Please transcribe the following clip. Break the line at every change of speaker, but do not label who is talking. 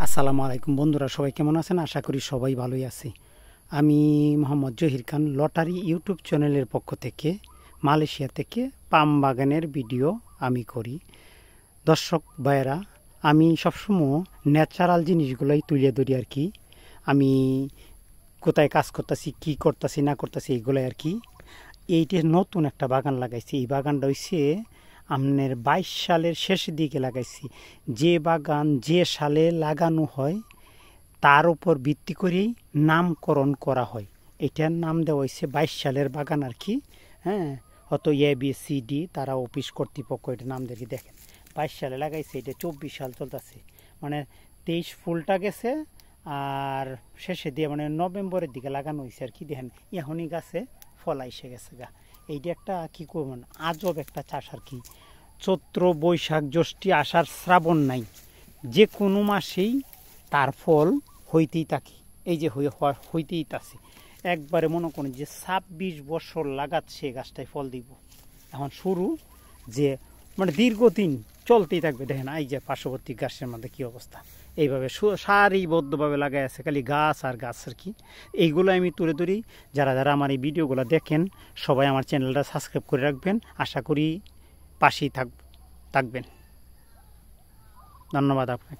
আসসালামু আলাইকুম বন্ধুরা, সবাই কেমন আছেন? আশা করি সবাই ভালোই আছে। আমি মোহাম্মদ জহির খান লটারি ইউটিউব চ্যানেলের পক্ষ থেকে মালয়েশিয়া থেকে পাম বাগানের ভিডিও আমি করি। দর্শক ভাইয়েরা, আমি সবসময় ন্যাচারাল জিনিসগুলোই তুলে ধরি আর কি। আমি কোথায় কাজ করতেছি, কি করতেছি না করতেছি, এইগুলোই আর কি। এইটা নতুন একটা বাগান লাগাইছি। এই বাগানটা হচ্ছে আপনার 22 সালের শেষের দিকে লাগাইছি। যে বাগান যে সালে লাগানো হয় তার উপর ভিত্তি করেই নামকরণ করা হয়। এটার নাম দেওয়া হয়েছে 22 সালের বাগান আর কি। হ্যাঁ, অত ABCD তারা অফিস কর্তৃপক্ষ এটা নাম দেখি। দেখেন 22 সালে লাগাইছে, এটা 24 সাল চলতেছে, মানে 23 ফুলটা গেছে আর শেষে দিয়ে মানে নভেম্বরের দিকে লাগানো হয়েছে আর কি। দেখেন এখনই গাছে ফল এসে গেছে গা। এইটা একটা কী করবেন, আজব একটা চাষ আর কি। চৈত্র বৈশাখ জ্যৈষ্ঠ আষাঢ় শ্রাবণ নাই, যে কোনো মাসেই তার ফল হইতেই থাকে। এই যে হইতেই আছে একবারে মনে করুন যে 26 বছর লাগাচ্ছে গাছটায় ফল দিব। এখন শুরু যে মানে দীর্ঘদিন চলতেই থাকবে। দেখেন এই যে পার্শ্ববর্তী গাছের মধ্যে কী অবস্থা, এইভাবে সারিবদ্ধভাবে লাগাই আছে, খালি গাছ আর গাছ আর কি। এইগুলো আমি তুলে ধরি। যারা যারা আমার এই ভিডিওগুলো দেখেন সবাই আমার চ্যানেলটা সাবস্ক্রাইব করে রাখবেন। আশা করি পাশেই থাকবেন। ধন্যবাদ আপনাকে।